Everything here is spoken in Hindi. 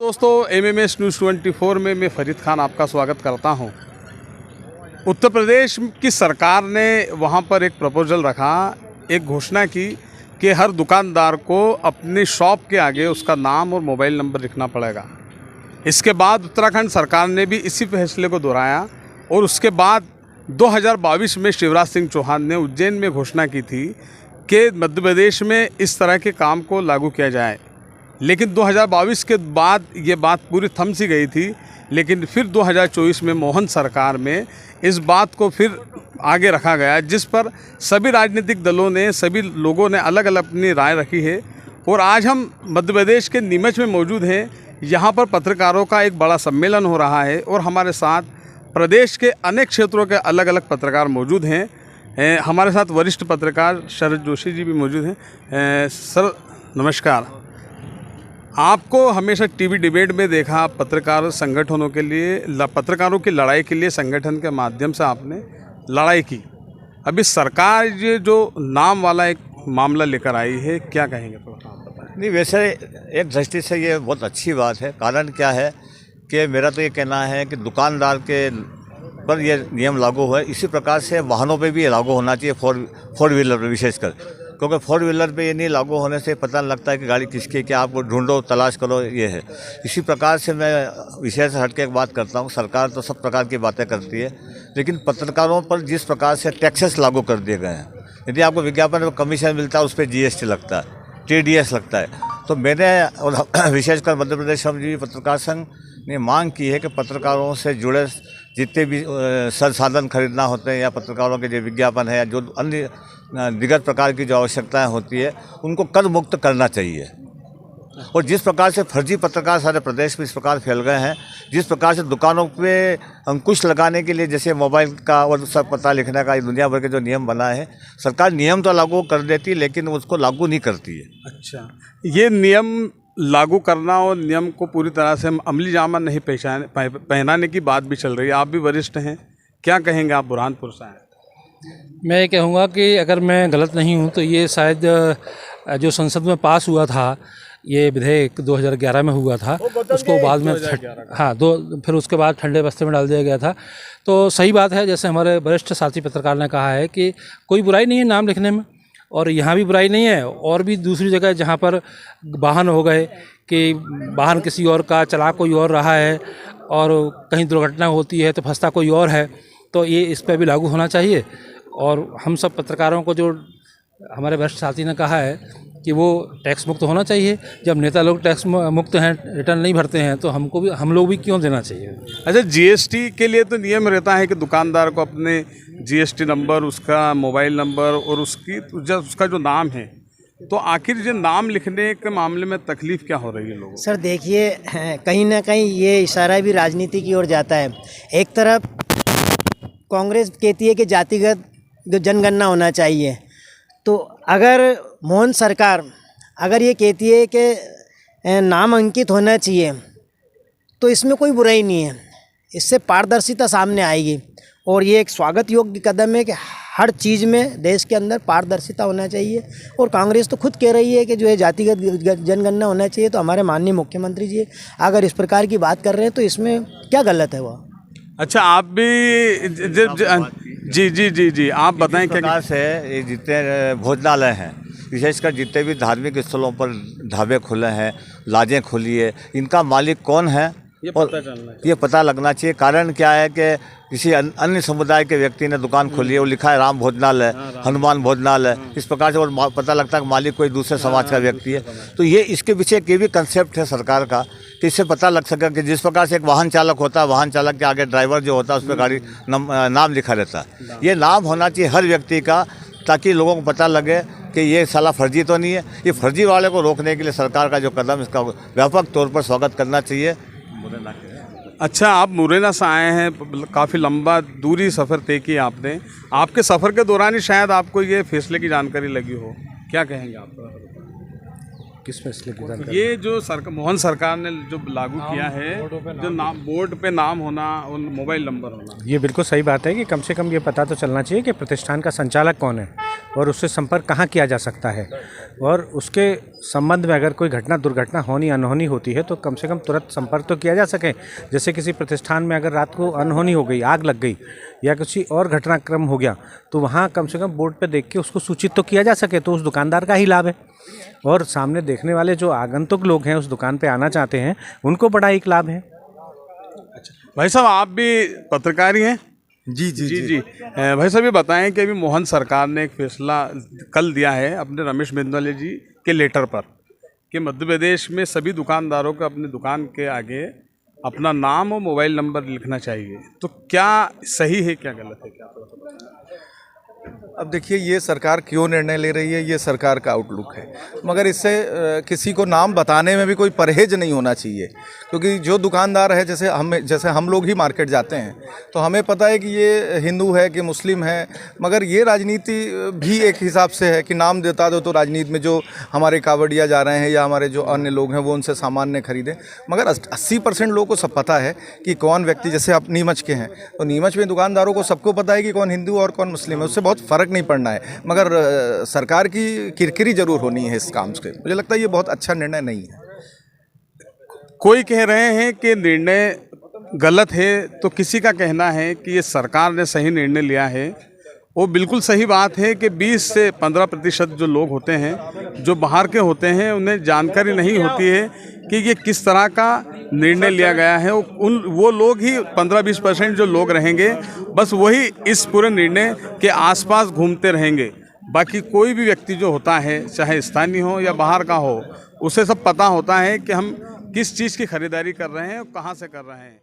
दोस्तों, एमएमएस न्यूज़ 24 में मैं फरीद खान आपका स्वागत करता हूं। उत्तर प्रदेश की सरकार ने वहां पर एक प्रपोजल रखा, एक घोषणा की कि हर दुकानदार को अपनी शॉप के आगे उसका नाम और मोबाइल नंबर लिखना पड़ेगा। इसके बाद उत्तराखंड सरकार ने भी इसी फैसले को दोहराया और उसके बाद 2022 में शिवराज सिंह चौहान ने उज्जैन में घोषणा की थी कि मध्य प्रदेश में इस तरह के काम को लागू किया जाए। लेकिन 2022 के बाद ये बात पूरी थम सी गई थी, लेकिन फिर 2024 में मोहन सरकार में इस बात को फिर आगे रखा गया, जिस पर सभी राजनीतिक दलों ने, सभी लोगों ने अलग अलग अपनी राय रखी है। और आज हम मध्य प्रदेश के नीमच में मौजूद हैं। यहाँ पर पत्रकारों का एक बड़ा सम्मेलन हो रहा है और हमारे साथ प्रदेश के अनेक क्षेत्रों के अलग अलग पत्रकार मौजूद हैं। हमारे साथ वरिष्ठ पत्रकार शरद जोशी जी भी मौजूद हैं। सर नमस्कार। आपको हमेशा टीवी डिबेट में देखा, पत्रकार संगठनों के लिए, पत्रकारों की लड़ाई के लिए संगठन के माध्यम से आपने लड़ाई की। अभी सरकार ये जो नाम वाला एक मामला लेकर आई है, क्या कहेंगे थोड़ा आप बताएं। नहीं, वैसे एक दृष्टि से ये बहुत अच्छी बात है। कारण क्या है कि मेरा तो ये कहना है कि दुकानदार के पर ये नियम लागू हुआ है, इसी प्रकार से वाहनों पे भी ये लागू होना चाहिए, फोर व्हीलर पर विशेषकर, क्योंकि फोर व्हीलर पे ये नहीं लागू होने से पता लगता है कि गाड़ी किसकी, क्या आपको ढूंढो, तलाश करो, ये है। इसी प्रकार से मैं विषय से हट के एक बात करता हूँ। सरकार तो सब प्रकार की बातें करती है, लेकिन पत्रकारों पर जिस प्रकार से टैक्सेस लागू कर दिए गए हैं, यदि आपको विज्ञापन में कमीशन मिलता है उस पर GST लगता है, TDS लगता है। तो मैंने और विशेषकर मध्य प्रदेश श्रमजीवी पत्रकार संघ ने मांग की है कि पत्रकारों से जुड़े जितने भी संसाधन खरीदना होते हैं या पत्रकारों के जो विज्ञापन है या जो अन्य दिग्गज प्रकार की जो आवश्यकताएं होती है, उनको कर मुक्त करना चाहिए। और जिस प्रकार से फर्जी पत्रकार सारे प्रदेश में इस प्रकार फैल गए हैं, जिस प्रकार से दुकानों पे अंकुश लगाने के लिए जैसे मोबाइल का और सब पता लिखने का दुनिया भर के जो नियम बना है, सरकार नियम तो लागू कर देती है लेकिन उसको लागू नहीं करती है। अच्छा, ये नियम लागू करना और नियम को पूरी तरह से अमली जामा नहीं पहनाने की बात भी चल रही है। आप भी वरिष्ठ हैं, क्या कहेंगे आप बुरहानपुर से आए? मैं ये कहूँगा कि अगर मैं गलत नहीं हूँ तो ये शायद जो संसद में पास हुआ था, ये विधेयक 2011 में हुआ था, उसको बाद में फिर उसके बाद ठंडे बस्ते में डाल दिया गया था। तो सही बात है, जैसे हमारे वरिष्ठ साथी पत्रकार ने कहा है कि कोई बुराई नहीं है नाम लिखने में, और यहाँ भी बुराई नहीं है। और भी दूसरी जगह जहाँ पर वाहन हो गए कि वाहन किसी और का चला कोई और रहा है और कहीं दुर्घटना होती है तो फंसता कोई और है, तो ये इस पर भी लागू होना चाहिए। और हम सब पत्रकारों को, जो हमारे वरिष्ठ साथी ने कहा है कि वो टैक्स मुक्त होना चाहिए। जब नेता लोग टैक्स मुक्त हैं, रिटर्न नहीं भरते हैं, तो हम लोग भी क्यों देना चाहिए। अच्छा, GST के लिए तो नियम रहता है कि दुकानदार को अपने GST नंबर, उसका मोबाइल नंबर और उसका जो नाम है, तो आखिर ये नाम लिखने के मामले में तकलीफ क्या हो रही है लोगों को? सर देखिए, कहीं ना कहीं ये इशारा भी राजनीति की ओर जाता है। एक तरफ कांग्रेस कहती है कि जातिगत जो जनगणना होना चाहिए, तो अगर मोहन सरकार अगर ये कहती है कि नाम अंकित होना चाहिए, तो इसमें कोई बुराई नहीं है। इससे पारदर्शिता सामने आएगी और ये एक स्वागत योग्य कदम है कि हर चीज़ में देश के अंदर पारदर्शिता होना चाहिए। और कांग्रेस तो खुद कह रही है कि जो है जातिगत जनगणना होना चाहिए। तो हमारे माननीय मुख्यमंत्री जी अगर इस प्रकार की बात कर रहे हैं तो इसमें क्या गलत है वो? अच्छा, आप भी जी आप बताएं क्या से ये जितने भोजनालय हैं, विशेषकर जितने भी धार्मिक स्थलों पर ढाबे खुले हैं, लाजें खुली है, इनका मालिक कौन है ये पता लगना चाहिए। कारण क्या है कि किसी अन्य समुदाय के व्यक्ति ने दुकान खोली है, वो लिखा है राम भोजनालय, हनुमान भोजनालय, इस प्रकार से और पता लगता है कि मालिक कोई दूसरे समाज का व्यक्ति है। तो ये इसके पीछे एक ये भी कंसेप्ट है सरकार का कि इससे पता लग सके कि जिस प्रकार से एक वाहन चालक होता है, वाहन चालक के आगे ड्राइवर जो होता है, उस पर गाड़ी नाम लिखा रहता है। ये नाम होना चाहिए हर व्यक्ति का, ताकि लोगों को पता लगे कि ये साला फर्जी तो नहीं है। ये फर्जी वाले को रोकने के लिए सरकार का जो कदम, इसका व्यापक तौर पर स्वागत करना चाहिए। अच्छा, आप मुरैना से आए हैं, काफ़ी लंबा दूरी सफ़र तय किया आपने। आपके सफ़र के दौरान ही शायद आपको ये फैसले की जानकारी लगी हो, क्या कहेंगे आप? किस फैसले की जानकारी? ये जो मोहन सरकार ने जो लागू किया है, जो नाम बोर्ड पे नाम होना और मोबाइल नंबर होना, ये बिल्कुल सही बात है कि कम से कम ये पता तो चलना चाहिए कि प्रतिष्ठान का संचालक कौन है और उससे संपर्क कहाँ किया जा सकता है, और उसके संबंध में अगर कोई घटना दुर्घटना होनी अनहोनी होती है तो कम से कम तुरंत संपर्क तो किया जा सके। जैसे किसी प्रतिष्ठान में अगर रात को अनहोनी हो गई, आग लग गई या किसी और घटनाक्रम हो गया, तो वहाँ कम से कम बोर्ड पे देख के उसको सूचित तो किया जा सके, तो उस दुकानदार का ही लाभ है। और सामने देखने वाले जो आगंतुक लोग हैं, उस दुकान पे आना चाहते हैं, उनको बड़ा एक लाभ है। भाई साहब आप भी पत्रकार ही हैं? जी जी जी, जी भाई साहब ये बताएं कि अभी मोहन सरकार ने एक फैसला कल दिया है अपने रमेश बिंदवाले जी के लेटर पर कि मध्य प्रदेश में सभी दुकानदारों को अपनी दुकान के आगे अपना नाम और मोबाइल नंबर लिखना चाहिए, तो क्या सही है क्या गलत है, क्या अब देखिए ये सरकार क्यों निर्णय ले रही है, ये सरकार का आउटलुक है, मगर इससे किसी को नाम बताने में भी कोई परहेज नहीं होना चाहिए, क्योंकि जो दुकानदार है, जैसे हम लोग ही मार्केट जाते हैं तो हमें पता है कि ये हिंदू है कि मुस्लिम है, मगर ये राजनीति भी एक हिसाब से है कि नाम देता दो तो राजनीति में जो हमारे कावड़िया जा रहे हैं या हमारे जो अन्य लोग हैं वो उनसे सामान न खरीदें, मगर 80% लोगों को सब पता है कि कौन व्यक्ति, जैसे आप नीमच के हैं तो नीमच में दुकानदारों को सबको पता है कि कौन हिंदू और कौन मुस्लिम है, उससे बहुत फ़र्क नहीं पड़ना है, मगर सरकार की किरकिरी जरूर होनी है इस काम से। मुझे लगता है ये बहुत अच्छा निर्णय नहीं है। कोई कह रहे हैं कि निर्णय गलत है, तो किसी का कहना है कि ये सरकार ने सही निर्णय लिया है। वो बिल्कुल सही बात है कि 20 से 15% जो लोग होते हैं, जो बाहर के होते हैं, उन्हें जानकारी नहीं होती है कि ये किस तरह का निर्णय लिया गया है। वो लोग ही 15-20% जो लोग रहेंगे, बस वही इस पूरे निर्णय के आसपास घूमते रहेंगे। बाकी कोई भी व्यक्ति जो होता है, चाहे स्थानीय हो या बाहर का हो, उसे सब पता होता है कि हम किस चीज़ की खरीदारी कर रहे हैं और कहाँ से कर रहे हैं।